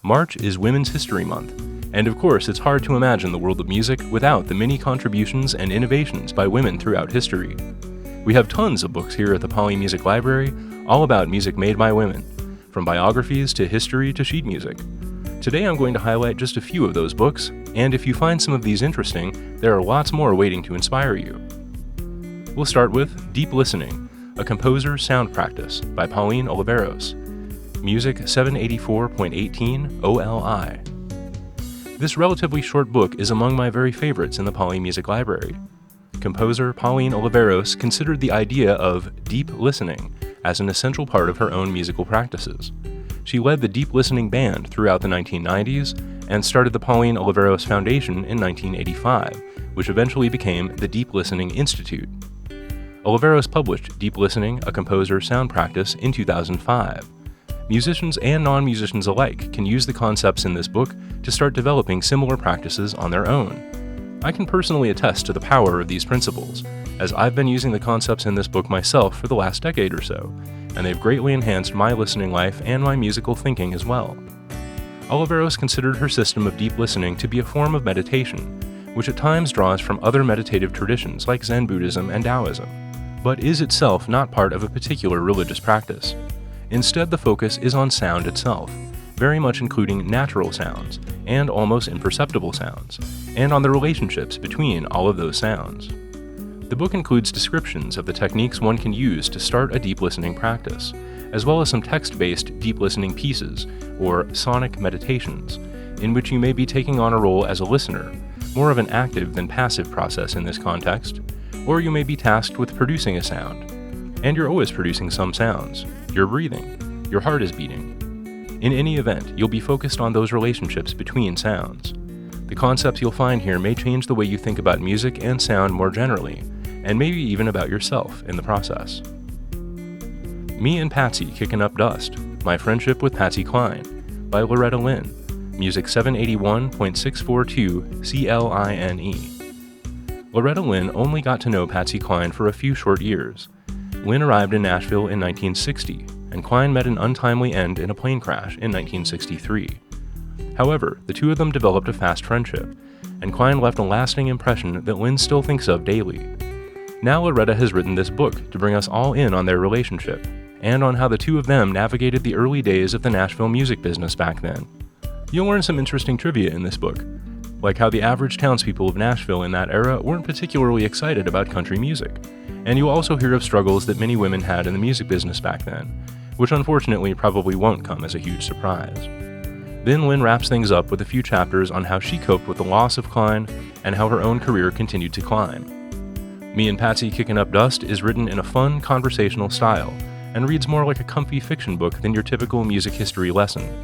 March is Women's History Month, and of course it's hard to imagine the world of music without the many contributions and innovations by women throughout history. We have tons of books here at the Polley Music Library, all about music made by women, from biographies to history to sheet music. Today I'm going to highlight just a few of those books, and if you find some of these interesting, there are lots more waiting to inspire you. We'll start with Deep Listening, a composer's sound practice by Pauline Oliveros, Music 784.18 OLI. This relatively short book is among my very favorites in the Polley Music Library. Composer Pauline Oliveros considered the idea of deep listening as an essential part of her own musical practices. She led the Deep Listening Band throughout the 1990s and started the Pauline Oliveros Foundation in 1985, which eventually became the Deep Listening Institute. Oliveros published Deep Listening, a composer's sound practice in 2005. Musicians and non-musicians alike can use the concepts in this book to start developing similar practices on their own. I can personally attest to the power of these principles, as I've been using the concepts in this book myself for the last decade or so, and they've greatly enhanced my listening life and my musical thinking as well. Oliveros considered her system of deep listening to be a form of meditation, which at times draws from other meditative traditions like Zen Buddhism and Taoism, but is itself not part of a particular religious practice. Instead, the focus is on sound itself, very much including natural sounds and almost imperceptible sounds, and on the relationships between all of those sounds. The book includes descriptions of the techniques one can use to start a deep listening practice, as well as some text-based deep listening pieces, or sonic meditations, in which you may be taking on a role as a listener, more of an active than passive process in this context, or you may be tasked with producing a sound. And you're always producing some sounds. You're breathing. Your heart is beating. In any event, you'll be focused on those relationships between sounds. The concepts you'll find here may change the way you think about music and sound more generally, and maybe even about yourself in the process. Me and Patsy Kickin' Up Dust, My Friendship with Patsy Cline, by Loretta Lynn, Music 781.642 CLINE. Loretta Lynn only got to know Patsy Cline for a few short years. Lynn arrived in Nashville in 1960, and Cline met an untimely end in a plane crash in 1963. However, the two of them developed a fast friendship, and Cline left a lasting impression that Lynn still thinks of daily. Now Loretta has written this book to bring us all in on their relationship, and on how the two of them navigated the early days of the Nashville music business back then. You'll learn some interesting trivia in this book, like how the average townspeople of Nashville in that era weren't particularly excited about country music, and you'll also hear of struggles that many women had in the music business back then, which unfortunately probably won't come as a huge surprise. Then Lynn wraps things up with a few chapters on how she coped with the loss of Cline and how her own career continued to climb. Me and Patsy Kickin' Up Dust is written in a fun, conversational style and reads more like a comfy fiction book than your typical music history lesson.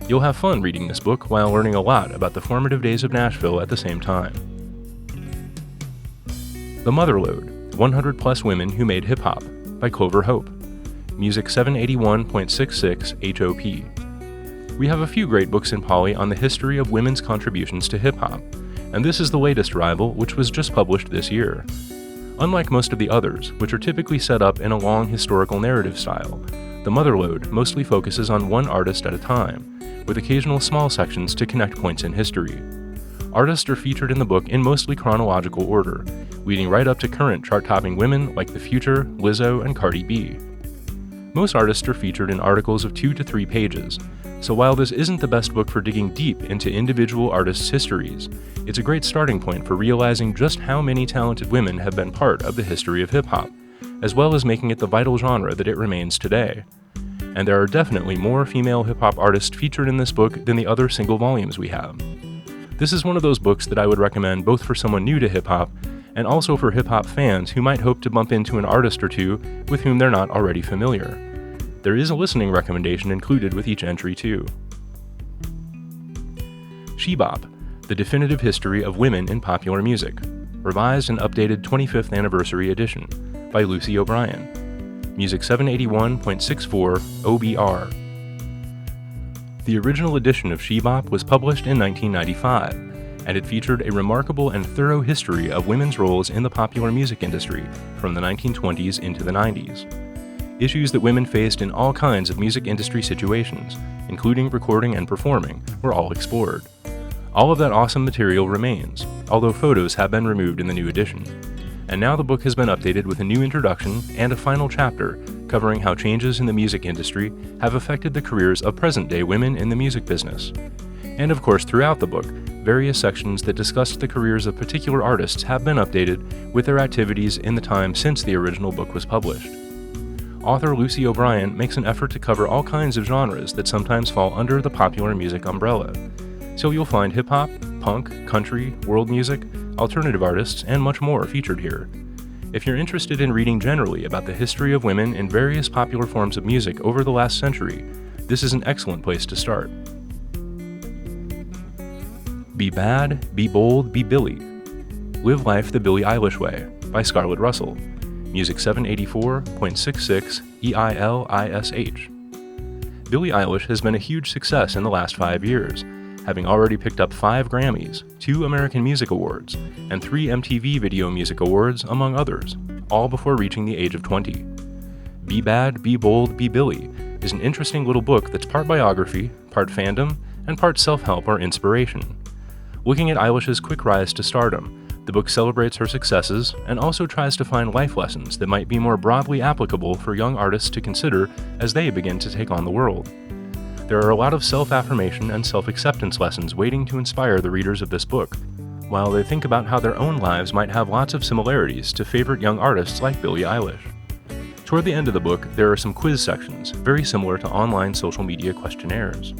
You'll have fun reading this book while learning a lot about the formative days of Nashville at the same time. The Motherlode, 100 Plus Women Who Made Hip Hop, by Clover Hope, Music 781.66 HOP. We have a few great books in Polley on the history of women's contributions to hip hop, and this is the latest arrival, which was just published this year. Unlike most of the others, which are typically set up in a long historical narrative style, the Motherlode mostly focuses on one artist at a time, with occasional small sections to connect points in history. Artists are featured in the book in mostly chronological order, leading right up to current chart-topping women like The Future, Lizzo, and Cardi B. Most artists are featured in articles of 2 to 3 pages, so while this isn't the best book for digging deep into individual artists' histories, it's a great starting point for realizing just how many talented women have been part of the history of hip-hop, as well as making it the vital genre that it remains today. And there are definitely more female hip-hop artists featured in this book than the other single volumes we have. This is one of those books that I would recommend both for someone new to hip-hop and also for hip-hop fans who might hope to bump into an artist or two with whom they're not already familiar. There is a listening recommendation included with each entry too. Shebop, The Definitive History of Women in Popular Music, revised and updated 25th Anniversary Edition, by Lucy O'Brien, Music 781.64 OBR. The original edition of Shebop was published in 1995, and it featured a remarkable and thorough history of women's roles in the popular music industry from the 1920s into the 90s. Issues that women faced in all kinds of music industry situations, including recording and performing, were all explored. All of that awesome material remains, although photos have been removed in the new edition. And now the book has been updated with a new introduction and a final chapter covering how changes in the music industry have affected the careers of present-day women in the music business. And of course, throughout the book, various sections that discuss the careers of particular artists have been updated with their activities in the time since the original book was published. Author Lucy O'Brien makes an effort to cover all kinds of genres that sometimes fall under the popular music umbrella. So you'll find hip-hop, punk, country, world music, alternative artists, and much more featured here. If you're interested in reading generally about the history of women in various popular forms of music over the last century, this is an excellent place to start. Be Bad, Be Bold, Be Billie. Live Life the Billie Eilish Way by Scarlett Russell. Music 784.66 EILISH. Billie Eilish has been a huge success in the last 5 years, having already picked up 5 Grammys, 2 American Music Awards, and 3 MTV Video Music Awards, among others, all before reaching the age of 20. Be Bad, Be Bold, Be Billie is an interesting little book that's part biography, part fandom, and part self-help or inspiration. Looking at Eilish's quick rise to stardom, the book celebrates her successes and also tries to find life lessons that might be more broadly applicable for young artists to consider as they begin to take on the world. There are a lot of self-affirmation and self-acceptance lessons waiting to inspire the readers of this book, while they think about how their own lives might have lots of similarities to favorite young artists like Billie Eilish. Toward the end of the book, there are some quiz sections, very similar to online social media questionnaires.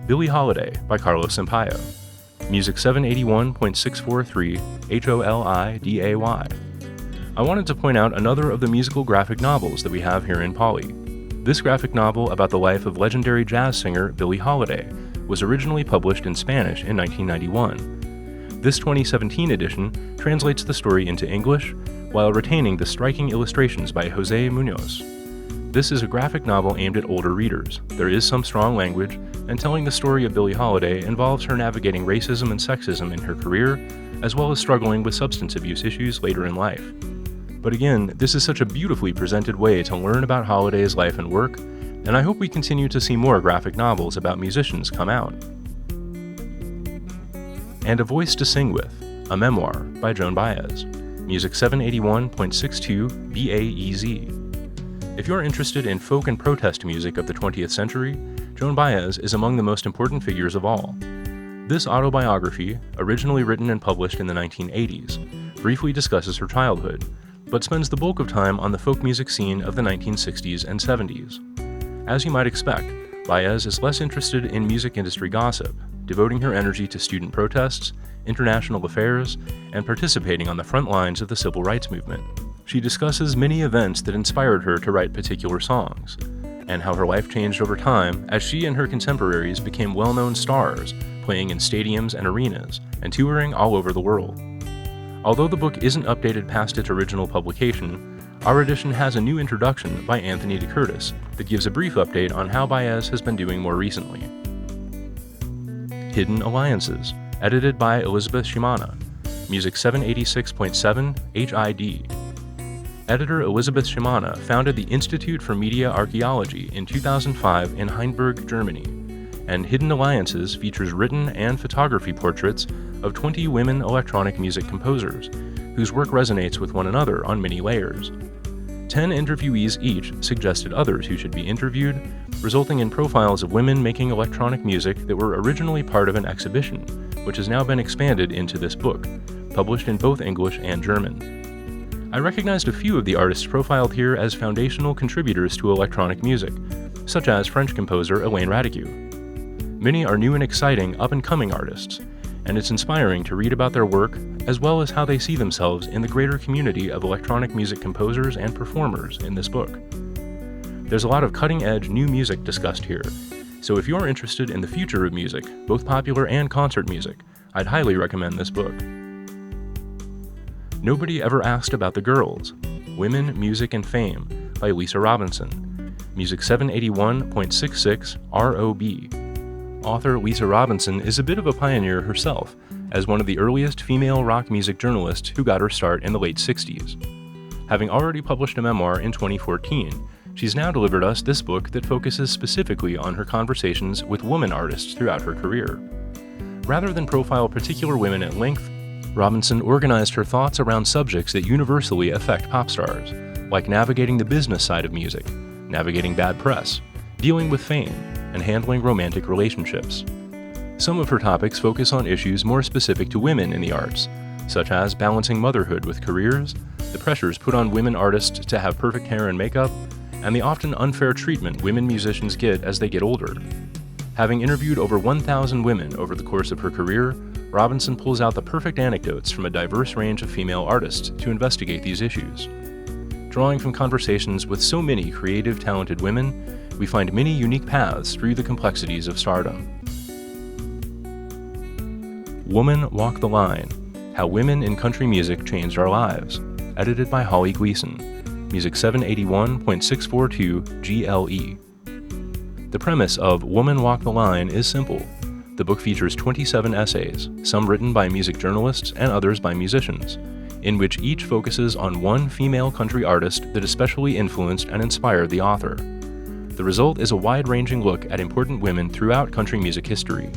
Billie Holiday by Carlos Sampaio. Music 781.643 HOLIDAY. I wanted to point out another of the musical graphic novels that we have here in Polley. This graphic novel about the life of legendary jazz singer Billie Holiday was originally published in Spanish in 1991. This 2017 edition translates the story into English while retaining the striking illustrations by Jose Munoz. This is a graphic novel aimed at older readers. There is some strong language, and telling the story of Billie Holiday involves her navigating racism and sexism in her career, as well as struggling with substance abuse issues later in life. But again, this is such a beautifully presented way to learn about Holiday's life and work, and I hope we continue to see more graphic novels about musicians come out. And A Voice to Sing With, a memoir by Joan Baez. Music 781.62 BAEZ. If you're interested in folk and protest music of the 20th century, Joan Baez is among the most important figures of all. This autobiography, originally written and published in the 1980s, briefly discusses her childhood, but spends the bulk of time on the folk music scene of the 1960s and 70s. As you might expect, Baez is less interested in music industry gossip, devoting her energy to student protests, international affairs, and participating on the front lines of the civil rights movement. She discusses many events that inspired her to write particular songs, and how her life changed over time as she and her contemporaries became well-known stars, playing in stadiums and arenas, and touring all over the world. Although the book isn't updated past its original publication, our edition has a new introduction by Anthony DeCurtis that gives a brief update on how Baez has been doing more recently. Hidden Alliances, edited by Elizabeth Shimana. Music 786.7 HID. Editor Elizabeth Shimana founded the Institute for Media Archaeology in 2005 in Heinsberg, Germany, and Hidden Alliances features written and photography portraits of 20 women electronic music composers, whose work resonates with one another on many layers. 10 interviewees each suggested others who should be interviewed, resulting in profiles of women making electronic music that were originally part of an exhibition, which has now been expanded into this book, published in both English and German. I recognized a few of the artists profiled here as foundational contributors to electronic music, such as French composer Elaine Radigue. Many are new and exciting up-and-coming artists, and it's inspiring to read about their work as well as how they see themselves in the greater community of electronic music composers and performers in this book. There's a lot of cutting-edge new music discussed here, so if you're interested in the future of music, both popular and concert music, I'd highly recommend this book. Nobody Ever Asked About the Girls, Women, Music, and Fame by Lisa Robinson. Music 781.66 ROB. Author Lisa Robinson is a bit of a pioneer herself, as one of the earliest female rock music journalists who got her start in the late 60s. Having already published a memoir in 2014, she's now delivered us this book that focuses specifically on her conversations with woman artists throughout her career. Rather than profile particular women at length, Robinson organized her thoughts around subjects that universally affect pop stars, like navigating the business side of music, navigating bad press, dealing with fame, and handling romantic relationships. Some of her topics focus on issues more specific to women in the arts, such as balancing motherhood with careers, the pressures put on women artists to have perfect hair and makeup, and the often unfair treatment women musicians get as they get older. Having interviewed over 1,000 women over the course of her career, Robinson pulls out the perfect anecdotes from a diverse range of female artists to investigate these issues. Drawing from conversations with so many creative, talented women, we find many unique paths through the complexities of stardom. Woman Walk the Line: How Women in Country Music Changed Our Lives, edited by Holly Gleason, Music 781.642 GLE. The premise of Woman Walk the Line is simple. The book features 27 essays, some written by music journalists and others by musicians, in which each focuses on one female country artist that especially influenced and inspired the author. The result is a wide-ranging look at important women throughout country music history.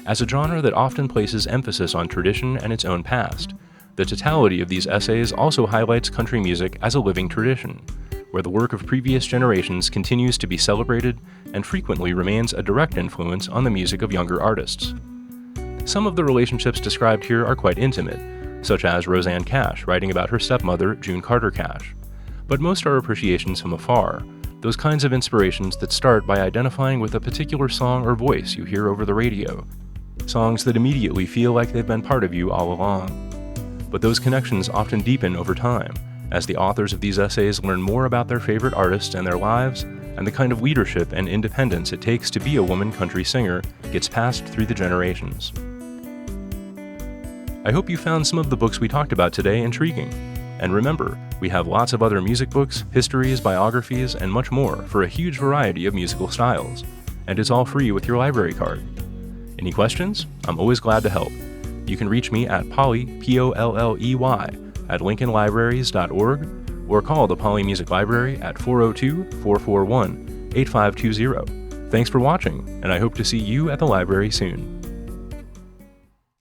As a genre that often places emphasis on tradition and its own past, the totality of these essays also highlights country music as a living tradition, where the work of previous generations continues to be celebrated and frequently remains a direct influence on the music of younger artists. Some of the relationships described here are quite intimate, such as Rosanne Cash writing about her stepmother, June Carter Cash. But most are appreciations from afar, those kinds of inspirations that start by identifying with a particular song or voice you hear over the radio, songs that immediately feel like they've been part of you all along. But those connections often deepen over time, as the authors of these essays learn more about their favorite artists and their lives, and the kind of leadership and independence it takes to be a woman country singer gets passed through the generations. I hope you found some of the books we talked about today intriguing. And remember, we have lots of other music books, histories, biographies, and much more for a huge variety of musical styles. And it's all free with your library card. Any questions? I'm always glad to help. You can reach me at Polley, P-O-L-L-E-Y, at lincolnlibraries.org, or call the Polley Music Library at 402-441-8520. Thanks for watching, and I hope to see you at the library soon.